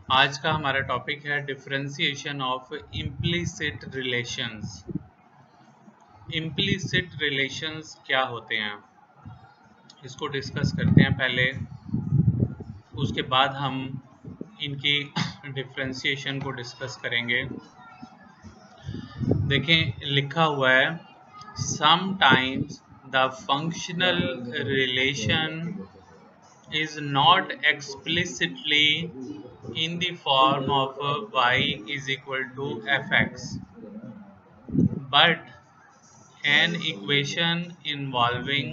आज का हमारा टॉपिक है differentiation of implicit relations. Implicit relations क्या होते हैं इसको डिस्कस करते हैं पहले, उसके बाद हम इनकी डिफरेंशिएशन को डिस्कस करेंगे। देखें लिखा हुआ है sometimes the functional relation is not explicitly in the form of y is equal to fx, but an equation involving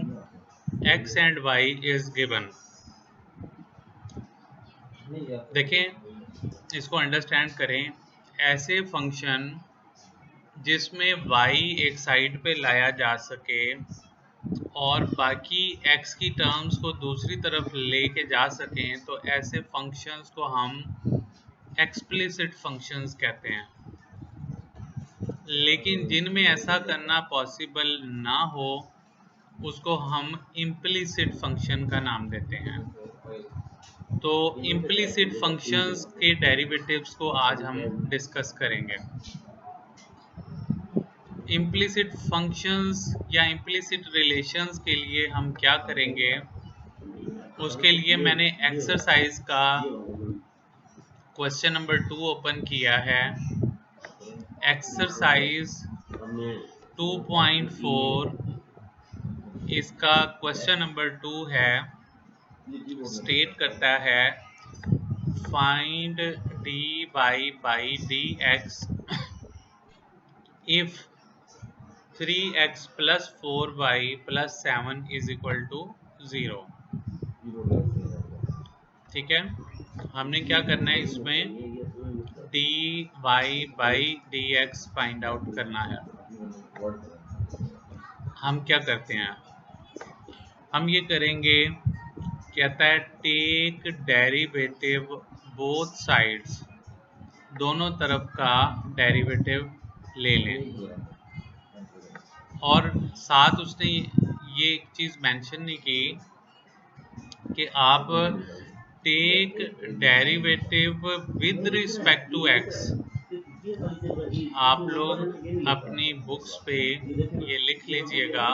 x and y is given. देखें इसको अंडरस्टैंड करें। ऐसे फंक्शन जिसमें y एक साइड पे लाया जा सके और बाकी x की टर्म्स को दूसरी तरफ लेके जा सकें तो ऐसे फंक्शंस को हम एक्सप्लिसिट फंक्शंस कहते हैं। लेकिन जिनमें ऐसा करना पॉसिबल ना हो उसको हम इम्प्लिसिट फंक्शन का नाम देते हैं। तो इम्प्लिसिट फंक्शंस के डेरिवेटिव्स को आज हम डिस्कस करेंगे। इम्प्लिसिट फंक्शंस या इम्प्लिसिट रिलेशंस के लिए हम क्या करेंगे, उसके लिए मैंने एक्सरसाइज का क्वेश्चन नंबर 2 ओपन किया है। एक्सरसाइज 2.4 इसका क्वेश्चन नंबर 2 है। स्टेट करता है find dy by dx if 3x plus 4y plus 7 is equal to 0। ठीक है, हमने क्या करना है इसमें dy by dx find out करना है। हम क्या करते हैं, हम ये करेंगे, कहता है टेक डेरिवेटिव बोथ साइड्स, दोनों तरफ का डेरिवेटिव ले लें। और साथ उसने ये एक चीज़ मेंशन नहीं की कि आप take derivative with respect to x. आप लोग अपनी बुक्स पे ये लिख लीजिएगा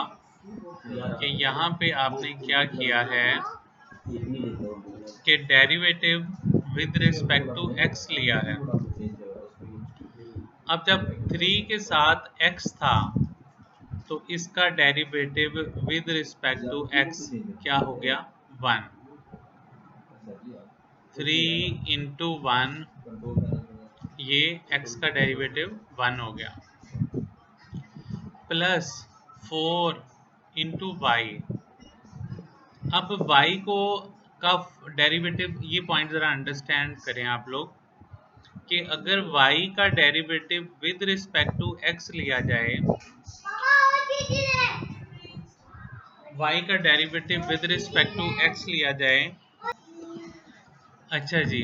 कि यहाँ पे आपने क्या किया है कि derivative with respect to x लिया है। अब जब 3 के साथ x था तो इसका derivative with respect to x क्या हो गया, 1। 3 इंटू 1 ये x का डेरिवेटिव 1 हो गया, प्लस 4 इंटू y। अब y को का डेरिवेटिव, ये पॉइंट ज़रा अंडरस्टैंड करें आप लोग कि अगर y का derivative with respect to x लिया जाए, y का derivative with respect to x लिया जाए, अच्छा जी,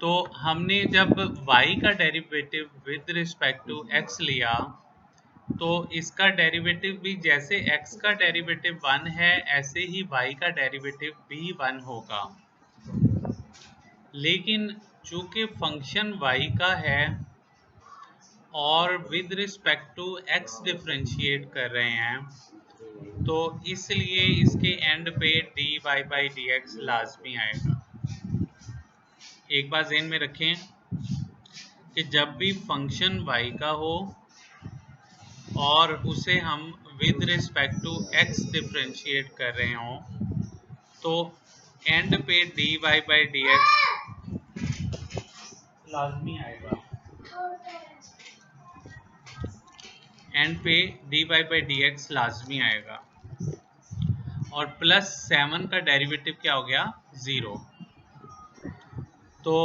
तो हमने जब y का derivative with respect to x लिया तो इसका डेरिवेटिव भी जैसे x का डेरिवेटिव 1 है ऐसे ही y का डेरिवेटिव भी 1 होगा। लेकिन चूंकि फंक्शन y का है और with respect to x differentiate कर रहे हैं तो इसलिए इसके एंड पे dy by dx लाजमी आएगा। एक बात ध्यान में रखें कि जब भी फंक्शन y का हो और उसे हम with respect to x differentiate कर रहे हों तो एंड पे dy by dx लाजमी आएगा। एंड पे dy by dx लाजमी आएगा। और प्लस 7 का डेरिवेटिव क्या हो गया, 0। तो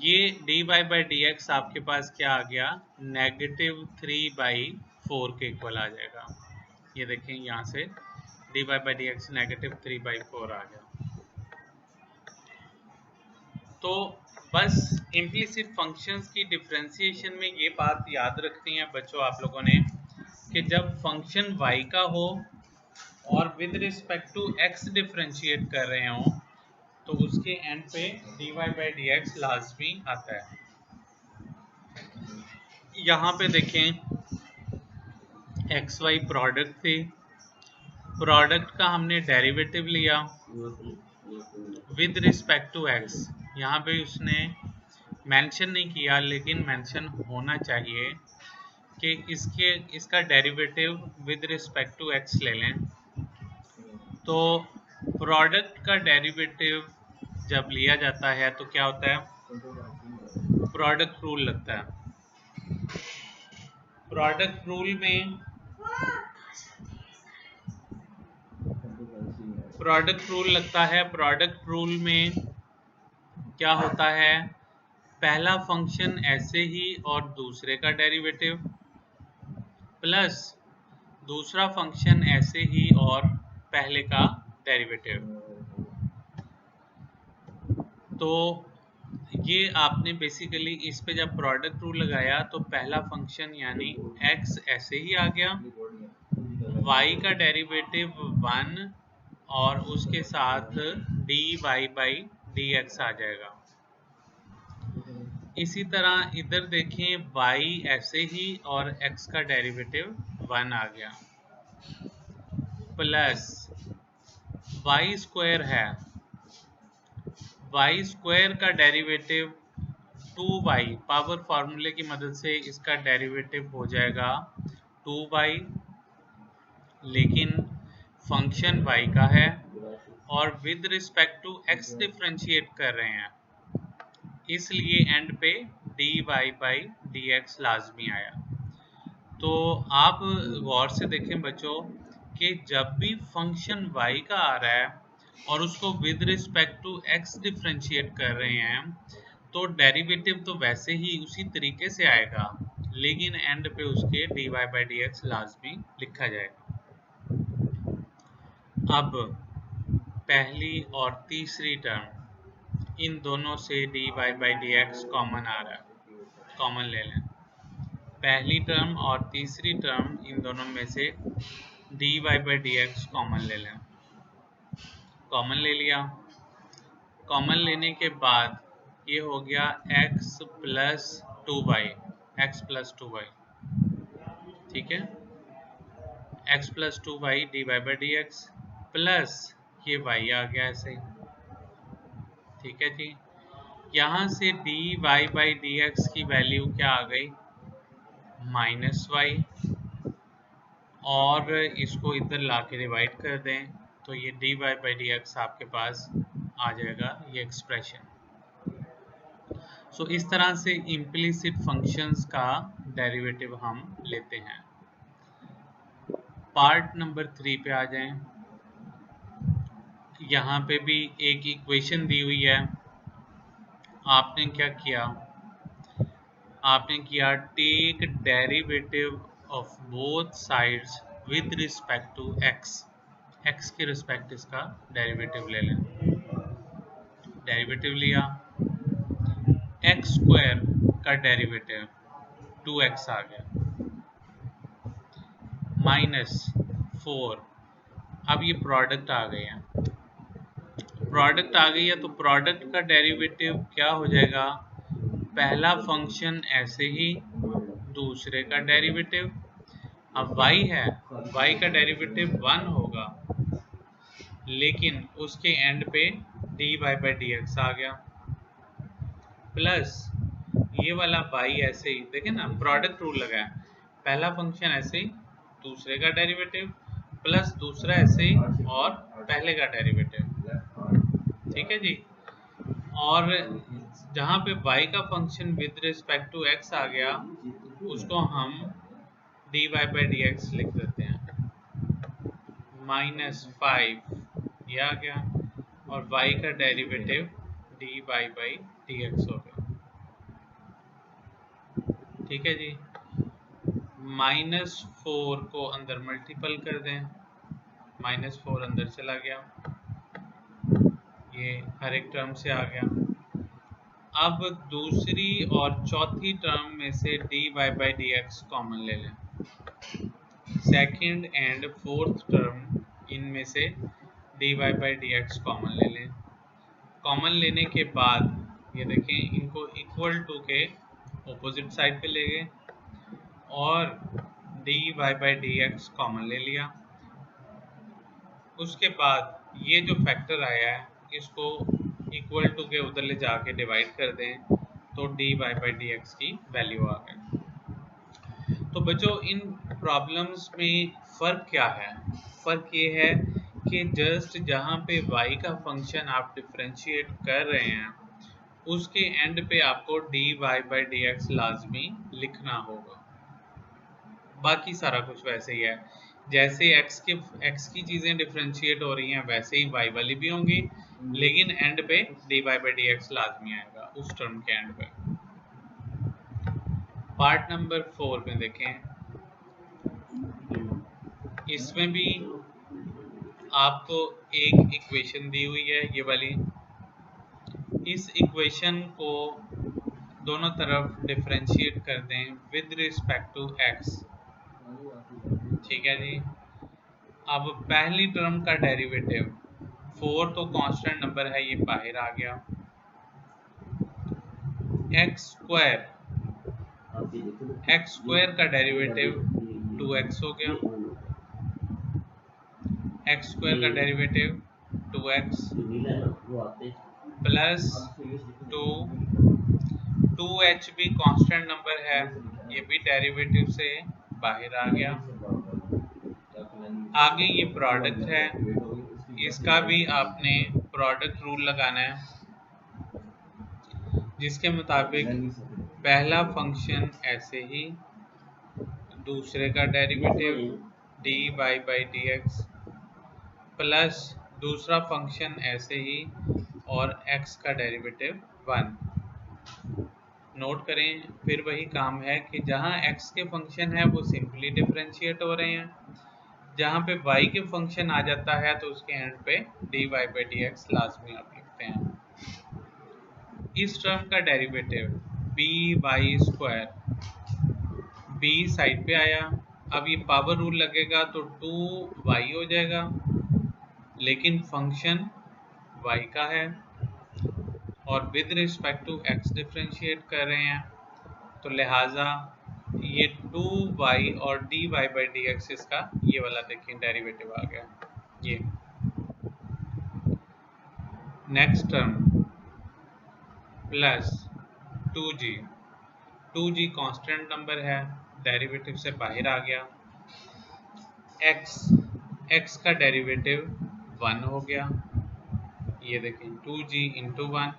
ये dy by dx आपके पास क्या आ गया, -3/4 के इक्वल आ जाएगा। ये देखें यहाँ से dy by dx -3/4 आ गया। तो बस इम्प्लिसिट फंक्शंस की डिफरेंशिएशन में ये बात याद रखनी है बच्चों आप लोगों ने कि जब फंक्शन y का हो और with respect to x differentiate कर रहे हों तो उसके एंड पे dy बाई डी एक्स लाजमी आता है। यहाँ पे देखें एक्स वाई प्रोडक्ट थे, प्रोडक्ट का हमने डेरिवेटिव लिया विद रिस्पेक्ट टू एक्स। यहाँ पे उसने मेंशन नहीं किया लेकिन मेंशन होना चाहिए कि इसका derivative with respect to x ले लें। तो प्रोडक्ट का डेरिवेटिव जब लिया जाता है तो क्या होता है, प्रोडक्ट रूल लगता है। प्रोडक्ट रूल में प्रोडक्ट रूल लगता है। प्रोडक्ट रूल में क्या होता है, पहला फंक्शन ऐसे ही और दूसरे का डेरिवेटिव प्लस दूसरा फंक्शन ऐसे ही और पहले का डेरिवेटिव। तो ये आपने बेसिकली इस पे जब प्रोडक्ट रूल लगाया तो पहला फंक्शन यानी x ऐसे ही आ गया, y का डेरिवेटिव 1 और उसके साथ dy बाई डी एक्स आ जाएगा। इसी तरह इधर देखें y ऐसे ही और x का डेरिवेटिव 1 आ गया प्लस y स्क्वायर है, y स्क्वायर का डेरिवेटिव 2y, पावर फार्मूले की मदद से इसका डेरिवेटिव हो जाएगा 2y, लेकिन फंक्शन y का है और with respect to x differentiate कर रहे हैं, इसलिए एंड पे dy बाई डी एक्स लाजमी आया। तो आप गौर से देखें बच्चों कि जब भी फंक्शन y का आ रहा है और उसको with respect to x differentiate कर रहे हैं तो डेरिवेटिव तो वैसे ही उसी तरीके से आएगा, लेकिन एंड पे उसके dy बाई डी एक्स लाजमी लिखा जाएगा। अब पहली और तीसरी टर्म, इन दोनों से dy by D X common आ रहा है, कॉमन ले लें। पहली टर्म और तीसरी टर्म इन दोनों में से dy by D X common ले लें। कॉमन ले लिया, कॉमन लेने के बाद ये हो गया x plus 2y, x plus 2y, ठीक है, x plus 2y dy by D X plus ये y आ गया ऐसे ही, ठीक है जी। यहाँ से dy बाई डी एक्स की वैल्यू क्या आ गई, माइनस वाई, और इसको इधर ला के डिवाइड कर दें तो ये dy बाई डी एक्स आपके पास आ जाएगा ये एक्सप्रेशन। सो इस तरह से इम्प्लिसिट फंक्शंस का डेरिवेटिव हम लेते हैं। पार्ट नंबर 3 पे आ जाएं। यहाँ पे भी एक इक्वेशन दी हुई है, आपने क्या किया, आपने किया take derivative of both sides with respect to x, x के रिस्पेक्ट इसका डेरिवेटिव ले लें। डेरिवेटिव लिया, x स्क्वायर का डेरिवेटिव 2x आ गया माइनस 4। अब ये प्रोडक्ट आ गई है, प्रोडक्ट आ गई है तो प्रोडक्ट का डेरिवेटिव क्या हो जाएगा, पहला फंक्शन ऐसे ही दूसरे का डेरिवेटिव। अब y है, y का डेरिवेटिव 1 होगा लेकिन उसके एंड पे dy बाई डी एक्स आ गया प्लस ये वाला y ऐसे ही, देखें ना प्रोडक्ट रूल लगा है, पहला फंक्शन ऐसे ही दूसरे का डेरिवेटिव प्लस दूसरा ऐसे ही और पहले का डेरिवेटिव, ठीक है जी। और जहाँ पे y का function with respect to x आ गया उसको हम dy बाई डी एक्स लिख देते हैं, माइनस 5 ये आ गया और y का derivative dy by D x हो गया, ठीक है जी। माइनस 4 को अंदर मल्टीपल कर दें, माइनस 4 अंदर चला गया, ये हर एक टर्म से आ गया। अब दूसरी और चौथी टर्म में से dy by D X common ले लें, सेकंड एंड फोर्थ टर्म इनमें से dy by D X common ले लें, कॉमन लेने के बाद ये देखें इनको इक्वल टू के ऑपोजिट साइड पे ले गए और dy by D X common ले लिया। उसके बाद ये जो फैक्टर आया है इसको इक्वल टू के उधर ले जाके डिवाइड कर दें तो dy बाई डी एक्स की वैल्यू आ गई। तो बच्चों इन प्रॉब्लम्स में फ़र्क क्या है? फ़र्क ये है कि जस्ट जहाँ पे y का फंक्शन आप डिफ्रेंशिएट कर रहे हैं उसके एंड पे आपको dy बाई डी एक्स लाजमी लिखना होगा। बाकी सारा कुछ वैसे ही है, जैसे x की चीज़ें डिफ्रेंशिएट हो रही हैं वैसे ही y वाली भी होंगी, लेकिन एंड पे dy बाई डी एक्स लाजमी आएगा उस टर्म के एंड पे। पार्ट नंबर 4 में देखें, इसमें भी आपको एक इक्वेशन दी हुई है ये वाली। इस इक्वेशन को दोनों तरफ डिफरेंशिएट कर दें विद रिस्पेक्ट टू x। ठीक है जी। अब पहली टर्म का डेरिवेटिव 4 तो कांस्टेंट नंबर है, ये बाहर आ गया। x स्क्वायर का डेरिवेटिव 2x हो गया। x स्क्वायर का डेरिवेटिव 2x प्लस 2h भी कांस्टेंट नंबर है, ये भी डेरिवेटिव से बाहर आ गया। आगे ये प्रोडक्ट है, इसका भी आपने प्रोडक्ट रूल लगाना है जिसके मुताबिक पहला फंक्शन ऐसे ही, दूसरे का derivative dy by D X plus दूसरा फंक्शन ऐसे ही और x का डेरिवेटिव 1। नोट करें फिर वही काम है कि जहाँ x के फंक्शन है वो सिंपली डिफरेंशिएट हो रहे हैं, जहाँ पे y के फंक्शन आ जाता है तो उसके एंड पे dy बाई डी एक्स लाजमी आप लिखते हैं। इस टर्म का derivative by square b side पे आया। अब ये पावर रूल लगेगा तो 2y हो जाएगा, लेकिन फंक्शन y का है और with respect to x differentiate कर रहे हैं, तो लिहाजा ये 2y और dy बाई डी एक्स इसका ये वाला देखिए डेरिवेटिव आ गया। ये next term plus 2g constant number है, डेरिवेटिव से बाहर आ गया। x का डेरिवेटिव 1 हो गया, ये देखें 2g इंटू 1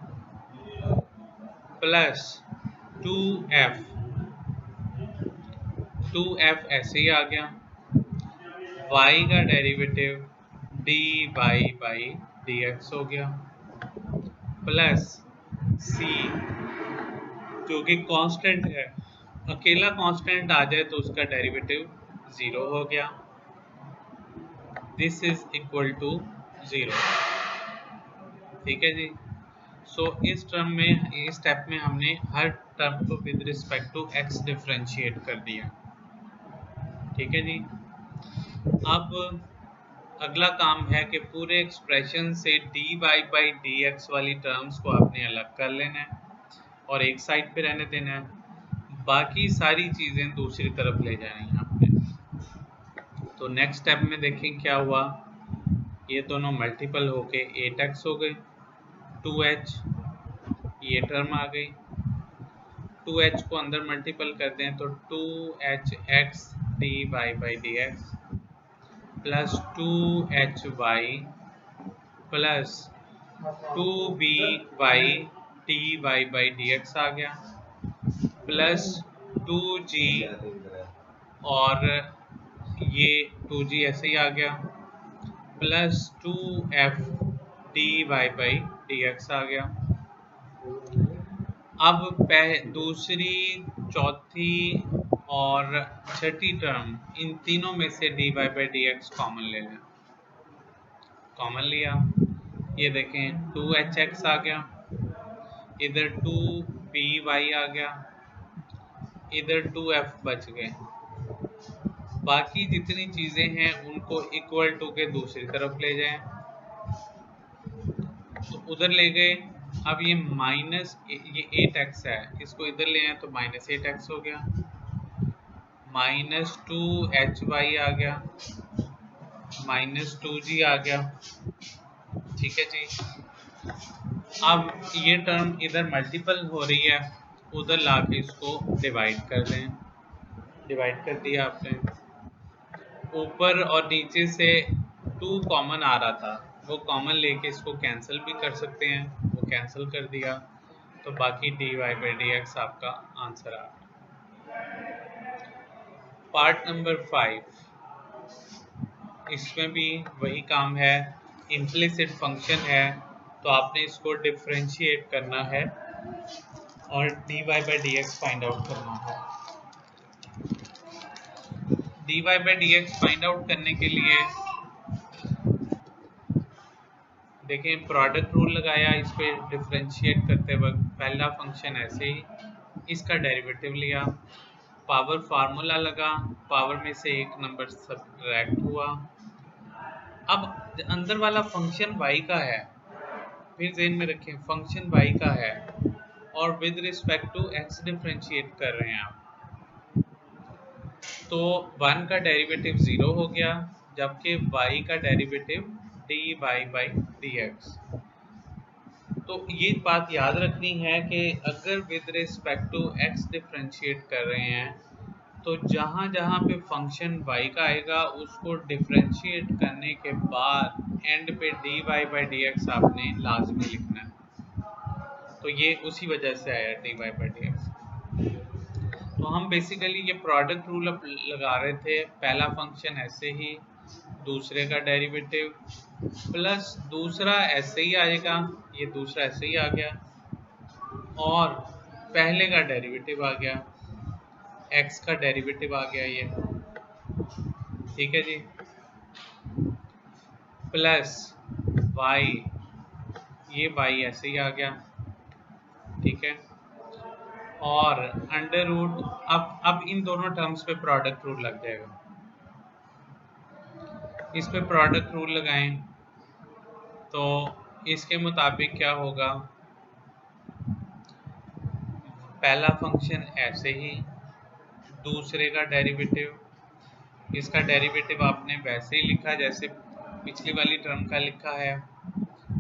प्लस 2f ऐसे ही आ गया। y का derivative dy by D x हो गया प्लस c जो कि कांस्टेंट है, अकेला कांस्टेंट आ जाए तो उसका डेरिवेटिव 0 हो गया। This is equal to 0। ठीक है जी। सो इस स्टेप में हमने हर टर्म को with respect to x differentiate कर दिया। ठीक है जी। अब अगला काम है कि पूरे एक्सप्रेशन से dy बाई डी एक्स वाली टर्म्स को आपने अलग कर लेना है और एक साइड पे रहने देना है, बाकी सारी चीज़ें दूसरी तरफ ले जानी है आपने। तो नेक्स्ट स्टेप में देखें क्या हुआ, ये दोनों मल्टीपल होके 8x हो गए, 2h ये टर्म आ गई, 2h को अंदर मल्टीपल कर दें तो 2hx dy by D X plus 2hy plus 2by dy by D X आ गया प्लस 2g और ये 2g ऐसे ही आ गया plus 2f dy by D X आ गया। अब दूसरी, चौथी और छठी टर्म इन तीनों में से dy by D X common ले लें। कॉमन लिया, ये देखें 2hx आ गया, इधर 2by आ गया, इधर 2f बच गए। बाकी जितनी चीज़ें हैं उनको इक्वल टू के दूसरी तरफ ले जाएं। तो उधर ले गए। अब ये माइनस ये 8x है, इसको इधर ले आए तो माइनस 8x हो गया, माइनस 2hy आ गया, माइनस 2g आ गया। ठीक है जी। अब ये टर्म इधर मल्टीपल हो रही है, उधर ला के इसको डिवाइड कर दें। डिवाइड कर दिया आपने। ऊपर और नीचे से 2 कॉमन आ रहा था, वो कॉमन लेके इसको कैंसिल भी कर सकते हैं, वो कैंसिल कर दिया तो बाकी dy/dx आपका आंसर आ गया। पार्ट नंबर 5, इसमें भी वही काम है, इम्प्लिसिट फंक्शन है तो आपने इसको डिफरेंशिएट करना है और dy/dx फाइंड आउट करना है। dy/dx फाइंड आउट करने के लिए देखें, प्रोडक्ट रूल लगाया इस पे डिफरेंशिएट करते वक्त, पहला फंक्शन ऐसे ही, इसका डेरिवेटिव लिया, पावर फार्मूला लगा, पावर में से एक नंबर सब्ट्रैक्ट हुआ। अब अंदर वाला फंक्शन y का है, फिर ध्यान में रखें फंक्शन y का है और with respect to x differentiate कर रहे हैं आप, तो 1 का डेरिवेटिव 0 हो गया, जबकि y का डेरिवेटिव dy/dx। तो ये बात याद रखनी है कि अगर with respect to x differentiate कर रहे हैं तो जहाँ जहाँ पे फंक्शन y का आएगा उसको डिफरेंशिएट करने के बाद एंड पे dy/dx आपने लाजमी लिखना है। तो ये उसी वजह से आया dy/dx। तो हम बेसिकली ये प्रोडक्ट रूल लगा रहे थे, पहला फंक्शन ऐसे ही, दूसरे का डेरिवेटिव प्लस दूसरा ऐसे ही आएगा, ये दूसरा ऐसे ही आ गया और पहले का डेरिवेटिव आ गया, x का डेरिवेटिव आ गया ये। ठीक है जी, प्लस y, ये y ऐसे ही आ गया। ठीक है, और अंडर रूट, अब इन दोनों टर्म्स पे प्रोडक्ट रूल लग जाएगा। इस पे प्रोडक्ट रूल लगाएं तो इसके मुताबिक क्या होगा, पहला फंक्शन ऐसे ही, दूसरे का डेरिवेटिव, इसका डेरिवेटिव आपने वैसे ही लिखा जैसे पिछली वाली टर्म का लिखा है,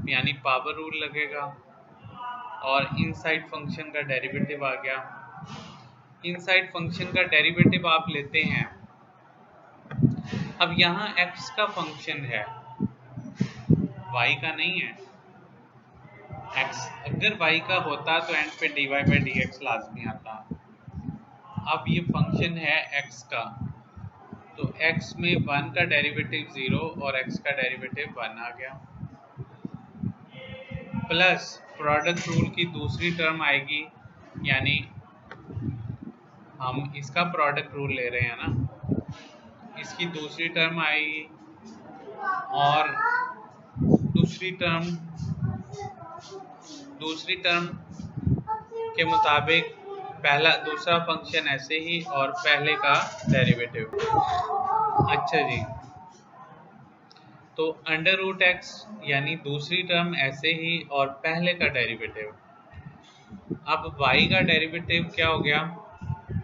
यानी पावर रूल लगेगा और इनसाइड फंक्शन का डेरिवेटिव आ गया। इनसाइड फंक्शन का डेरिवेटिव आप लेते हैं, अब यहाँ x का फंक्शन है, y का नहीं है। x अगर y का होता तो एंड पे dy/dx लाजमी आता। अब ये फंक्शन है x का, तो x में 1 का डेरिवेटिव 0 और x का डेरिवेटिव 1 आ गया, प्लस प्रोडक्ट रूल की दूसरी टर्म आएगी, यानी हम इसका प्रोडक्ट रूल ले रहे हैं ना, इसकी दूसरी टर्म आएगी और दूसरी टर्म के मुताबिक दूसरा फंक्शन ऐसे ही और पहले का डेरिवेटिव। अच्छा जी, तो अंडर रूट x यानी दूसरी टर्म ऐसे ही और पहले का डेरिवेटिव। अब y का डेरिवेटिव क्या हो गया,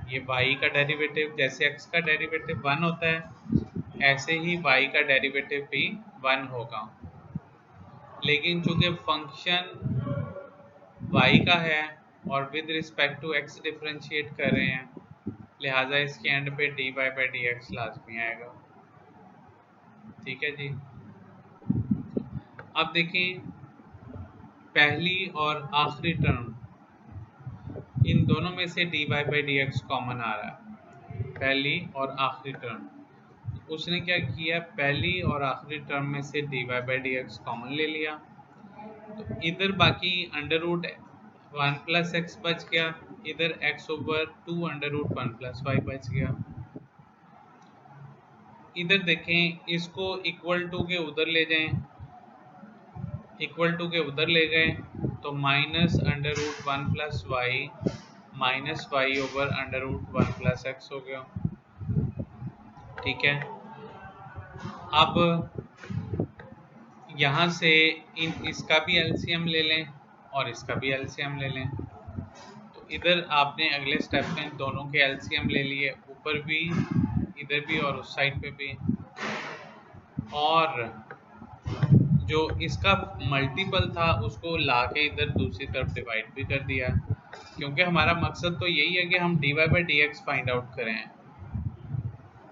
ये y का डेरिवेटिव जैसे x का डेरिवेटिव 1 होता है ऐसे ही y का डेरिवेटिव भी 1 होगा, लेकिन चूंकि फंक्शन y का है और with respect to x differentiate कर रहे हैं, लिहाजा इसके एंड पे dy/dx लाजमी आएगा। ठीक है जी, अब देखें पहली और आखिरी टर्म, इन दोनों में से dy/dx कॉमन आ रहा है, पहली और आखिरी टर्म। उसने क्या किया, पहली और आखिरी टर्म में से dy/dx कॉमन ले लिया, तो इधर बाकी अंडर रूट 1 प्लस एक्स बच गया, इधर x/2 under root 1 plus Y बच गया। इधर देखें, इसको इक्वल टू के उधर ले जाएं, इक्वल टू के उधर ले गए तो minus under root 1 plus y minus y over under root 1 plus x हो गया। ठीक है, अब यहाँ से इसका भी एलसीएम ले लें और इसका भी एलसीएम ले लें। तो इधर आपने अगले स्टेप में दोनों के एलसीएम ले लिए, ऊपर भी, इधर भी और उस साइड पे भी। और जो इसका मल्टीपल था उसको लाके इधर दूसरी तरफ डिवाइड भी कर दिया, क्योंकि हमारा मकसद तो यही है कि हम dy by dx find out करें।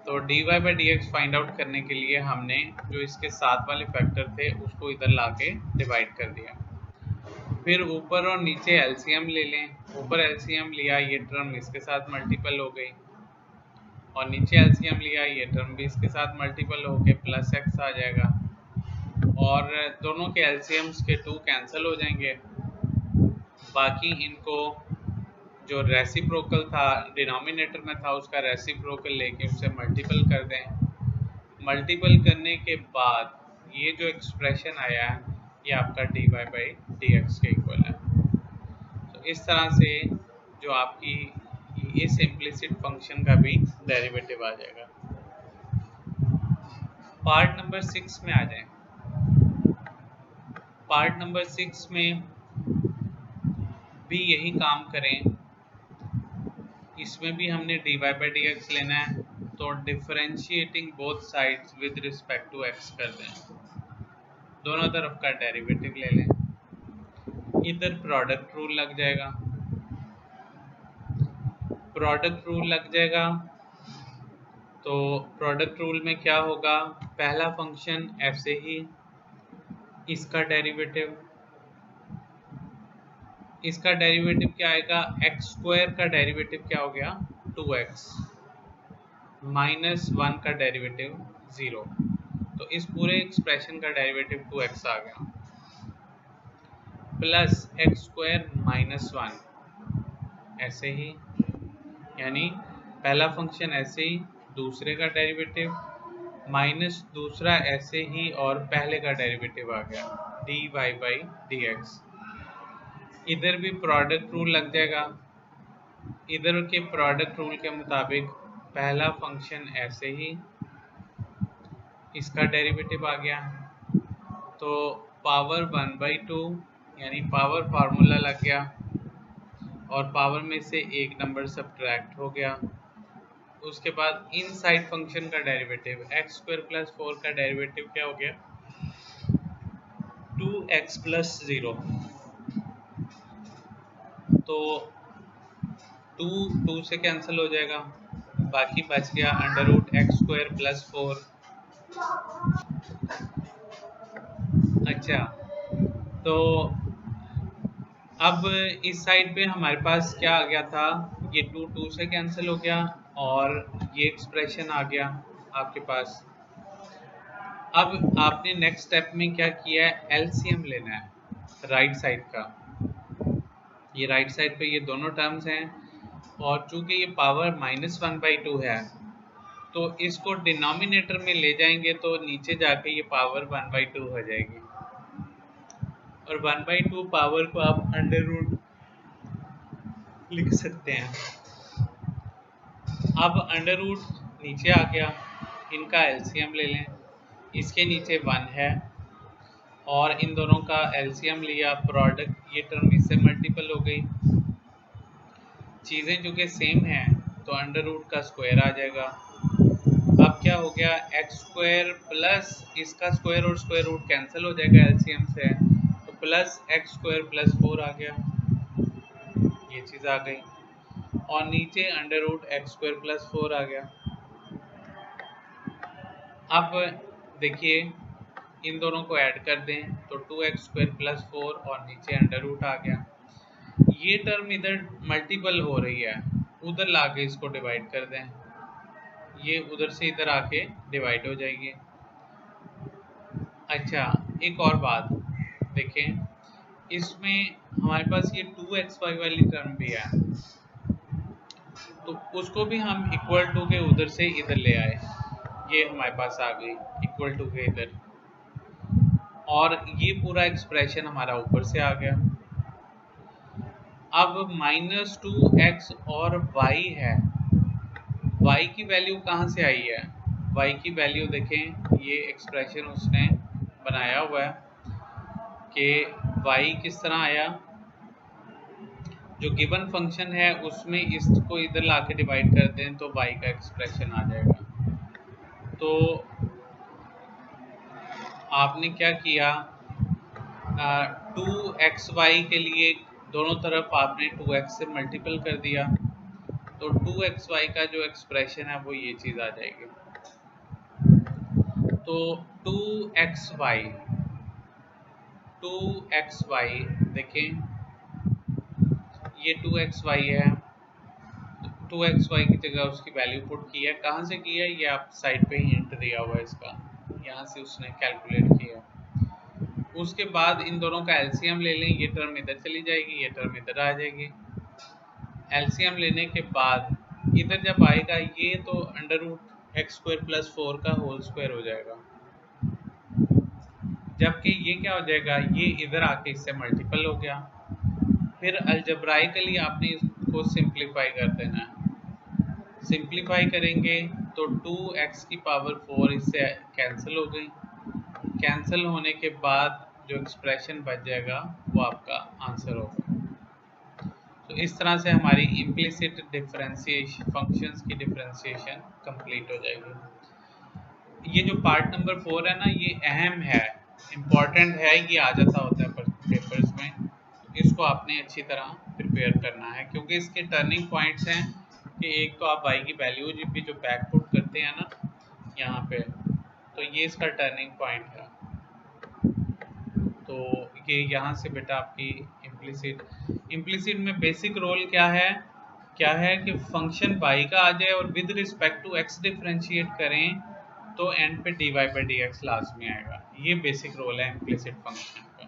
तो dy by dx find out करने के लिए हमने जो इसके साथ वाले फैक्टर थे उसको इधर लाके डिवाइड कर दिया। फिर ऊपर और नीचे एलसीएम ले लें। ऊपर एलसीएम लिया, ये टर्म इसके साथ मल्टीपल हो गई, और नीचे एलसीएम लिया, ये टर्म भी इसके साथ मल्टीपल हो के प्लस एक्स आ जाएगा। और दोनों के एलसीएम्स के 2 कैंसिल हो जाएंगे। बाकी इनको जो रेसिप्रोकल था डिनोमिनेटर में था उसका रेसिप्रोकल लेके उसे मल्टीपल कर दें। मल्टीपल करने के बाद ये जो एक्सप्रेशन आया है ये आपका dy by dx के इक्वल है। तो इस तरह से जो आपकी इस इम्प्लिसिट फंक्शन का भी डेरिवेटिव आ जाएगा। पार्ट नंबर 6 में आ जाए। पार्ट नंबर 6 में भी यही काम करें। इसमें भी हमने dy by dx लेना है, तो differentiating both sides with respect to x कर दें। दोनों तरफ का डेरिवेटिव ले लें। इधर प्रोडक्ट रूल लग जाएगा। प्रोडक्ट रूल लग जाएगा तो प्रोडक्ट रूल में क्या होगा, पहला फंक्शन ऐसे ही, इसका डेरिवेटिव क्या आएगा, एक्स स्क्वायर का डेरिवेटिव क्या हो गया 2x, माइनस 1 का डेरिवेटिव 0। तो इस पूरे एक्सप्रेशन का डेरिवेटिव 2x आ गया, प्लस एक्स स्क्वायर माइनस 1 ऐसे ही, यानी पहला फंक्शन ऐसे ही, दूसरे का डेरिवेटिव माइनस दूसरा ऐसे ही, और पहले का डेरिवेटिव आ गया dy by dx। इधर भी प्रोडक्ट रूल लग जाएगा। इधर के प्रोडक्ट रूल के मुताबिक पहला फंक्शन ऐसे ही, इसका डेरिवेटिव आ गया, तो पावर 1/2 यानी पावर फार्मूला लग गया, और पावर में से एक नंबर सब्ट्रैक्ट हो गया। उसके बाद इन साइड फंक्शन का डेरिवेटिव एक्स स्क्वायर प्लस 4 का डेरिवेटिव क्या हो गया 2x प्लस 0। तो 2 से कैंसिल हो जाएगा, बाकी बच गया under root x square plus 4। अच्छा, तो अब इस साइड पे हमारे पास क्या आ गया था, ये 2 से कैंसिल हो गया, और ये एक्सप्रेशन आ गया आपके पास। अब आपने नेक्स्ट स्टेप में क्या किया है, एलसीएम लेना है राइट साइड का। ये राइट साइड पे ये दोनों टर्म्स हैं, और चूंकि ये पावर -1/2 है तो इसको डिनोमिनेटर में ले जाएंगे तो नीचे जाके ये पावर 1/2 हो जाएगी, और 1/2 पावर को आप अंडर रूट लिख सकते हैं। अब अंडर रूट नीचे आ गया, इनका एलसीएम ले लें, इसके नीचे 1 है, और इन दोनों का एलसीएम लिया, प्रोडक्ट, ये टर्म इससे मल्टीपल हो गई। चीज़ें चूँकि सेम हैं तो अंडर रूट का स्क्वायर आ जाएगा। अब क्या हो गया, एक्स स्क्वायर प्लस इसका स्क्वायर और स्क्वायर रूट कैंसिल हो जाएगा एलसीएम से, तो प्लस एक्स स्क्वायर प्लस 4 आ गया, ये चीज़ आ गई, और नीचे under root x square plus 4 आ गया। अब देखिए इन दोनों को ऐड कर दें तो 2x स्क्वायर प्लस 4 और नीचे अंडर रूट आ गया। ये टर्म इधर मल्टीपल हो रही है, उधर लाके इसको डिवाइड कर दें, ये उधर से इधर आके डिवाइड हो जाएगी। अच्छा, एक और बात देखें, इसमें हमारे पास ये 2xy वाली टर्म भी है, तो उसको भी हम इक्वल टू के उधर से इधर ले आए, ये हमारे पास आ गई इक्वल टू के इधर, और ये पूरा एक्सप्रेशन हमारा ऊपर से आ गया। अब -2x और y है, y की वैल्यू कहाँ से आई है, y की वैल्यू देखें, ये एक्सप्रेशन उसने बनाया हुआ है कि y किस तरह आया, जो गिवन फंक्शन है उसमें इसको इधर लाके डिवाइड कर दें तो y का एक्सप्रेशन आ जाएगा। तो आपने क्या किया, 2xy के लिए दोनों तरफ आपने 2x से मल्टीपल कर दिया, तो 2xy का जो एक्सप्रेशन है वो ये चीज़ आ जाएगी। तो 2xy देखें, ये 2xy है, 2xy की जगह उसकी वैल्यू पुट की है। कहाँ से की है, ये आप साइड पे हिंट दिया हुआ है इसका, यहाँ से उसने कैलकुलेट किया। उसके बाद इन दोनों का एलसीएम ले लें, ये टर्म इधर चली जाएगी, ये टर्म इधर आ जाएगी। एलसीएम लेने के बाद इधर जब आएगा ये तो √x² + 4 का होल स्क्वायर हो जाएगा, जबकि ये क्या हो जाएगा, ये इधर आके इससे मल्टीपल हो गया। फिर अलजेब्राइकली आपने इसको सिंप्लीफाई कर देना है। सिंप्लीफाई करेंगे तो 2x⁴ इससे कैंसिल हो गई। कैंसिल होने के बाद जो एक्सप्रेशन बच जाएगा वो आपका आंसर होगा। तो इस तरह से हमारी इम्प्लिसिट डिफरेंशिएशन फंक्शंस की डिफरेंशिएशन कंप्लीट हो जाएगी। ये जो पार्ट नंबर 4 है ना, ये अहम है, इम्पॉर्टेंट है, ये आ जाता होता है पेपर्स में। इसको आपने अच्छी तरह प्रिपेयर करना है, क्योंकि इसके टर्निंग पॉइंट्स हैं कि एक तो आप y की वैल्यू भी जो बैकपुट करते हैं ना यहाँ पे, तो ये इसका टर्निंग पॉइंट है। तो ये यहाँ से बेटा आपकी इम्प्लिसिट में बेसिक रोल क्या है कि फंक्शन y का आ जाए और with respect to x differentiate करें तो एंड पे dy/dx लास्ट में आएगा। ये बेसिक रोल है इम्प्लिसिट फंक्शन का।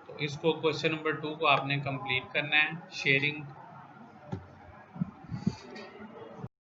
तो इसको क्वेश्चन नंबर 2 को आपने कंप्लीट करना है। शेयरिंग